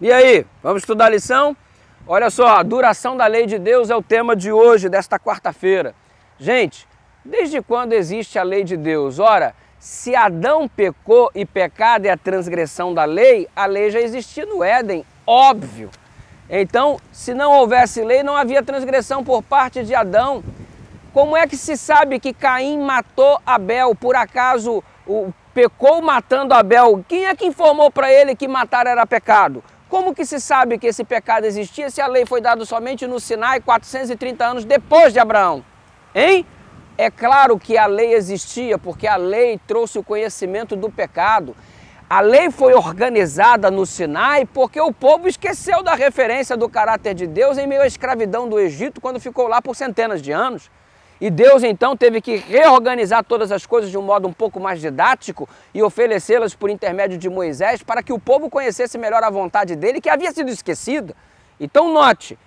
E aí, vamos estudar a lição? Olha só, a duração da lei de Deus é o tema de hoje, desta quarta-feira. Gente, desde quando existe a lei de Deus? Ora, se Adão pecou e pecado é a transgressão da lei, a lei já existia no Éden, óbvio. Então, se não houvesse lei, não havia transgressão por parte de Adão. Como é que se sabe que Caim matou Abel? Por acaso pecou matando Abel? Quem é que informou para ele que matar era pecado? Como que se sabe que esse pecado existia se a lei foi dada somente no Sinai 430 anos depois de Abraão? Hein? É claro que a lei existia porque a lei trouxe o conhecimento do pecado. A lei foi organizada no Sinai porque o povo esqueceu da referência do caráter de Deus em meio à escravidão do Egito quando ficou lá por centenas de anos. E Deus então teve que reorganizar todas as coisas de um modo um pouco mais didático e oferecê-las por intermédio de Moisés para que o povo conhecesse melhor a vontade dele que havia sido esquecida. Então note,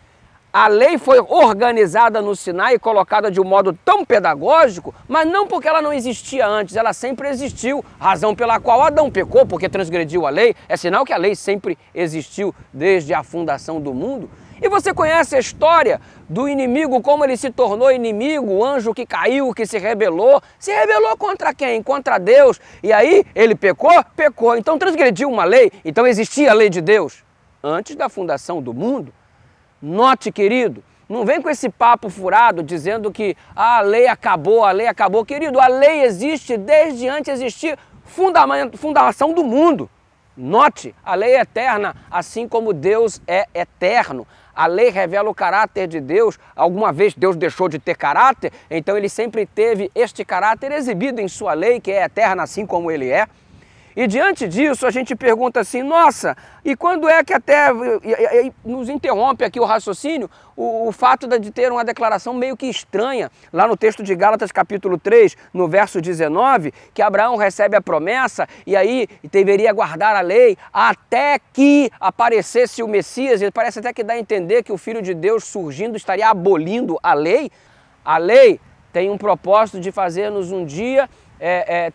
a lei foi organizada no Sinai e colocada de um modo tão pedagógico, mas não porque ela não existia antes, ela sempre existiu, razão pela qual Adão pecou porque transgrediu a lei, é sinal que a lei sempre existiu desde a fundação do mundo. E você conhece a história do inimigo, como ele se tornou inimigo, o anjo que caiu, que se rebelou contra quem? Contra Deus. E aí ele pecou? Pecou. Então transgrediu uma lei, então existia a lei de Deus antes da fundação do mundo. Note, querido, não vem com esse papo furado dizendo que a lei acabou, a lei acabou. Querido, a lei existe desde antes de existir fundação do mundo. Note, a lei é eterna, assim como Deus é eterno. A lei revela o caráter de Deus. Alguma vez Deus deixou de ter caráter, então ele sempre teve este caráter exibido em sua lei, que é eterna assim como ele é. E diante disso a gente pergunta assim, nossa, e quando é que até nos interrompe aqui o raciocínio o fato de ter uma declaração meio que estranha, lá no texto de Gálatas capítulo 3, no verso 19, que Abraão recebe a promessa e aí deveria guardar a lei até que aparecesse o Messias, e parece até que dá a entender que o Filho de Deus surgindo estaria abolindo a lei. A lei tem um propósito de fazer-nos um dia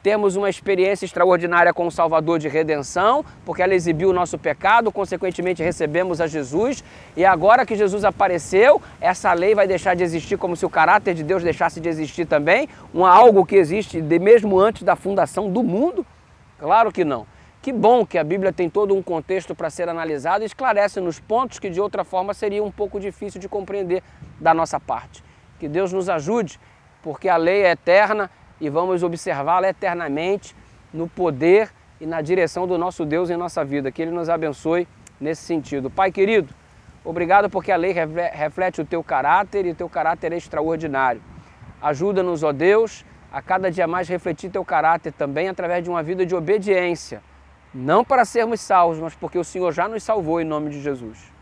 termos uma experiência extraordinária com o Salvador de redenção, porque ela exibiu o nosso pecado, consequentemente recebemos a Jesus, e agora que Jesus apareceu, essa lei vai deixar de existir como se o caráter de Deus deixasse de existir também, algo que existe mesmo antes da fundação do mundo? Claro que não. Que bom que a Bíblia tem todo um contexto para ser analisado e esclarece nos pontos que de outra forma seria um pouco difícil de compreender da nossa parte. Que Deus nos ajude, porque a lei é eterna, e vamos observá-la eternamente no poder e na direção do nosso Deus em nossa vida. Que Ele nos abençoe nesse sentido. Pai querido, obrigado porque a lei reflete o Teu caráter e o Teu caráter é extraordinário. Ajuda-nos, ó Deus, a cada dia mais refletir Teu caráter também através de uma vida de obediência. Não para sermos salvos, mas porque o Senhor já nos salvou em nome de Jesus.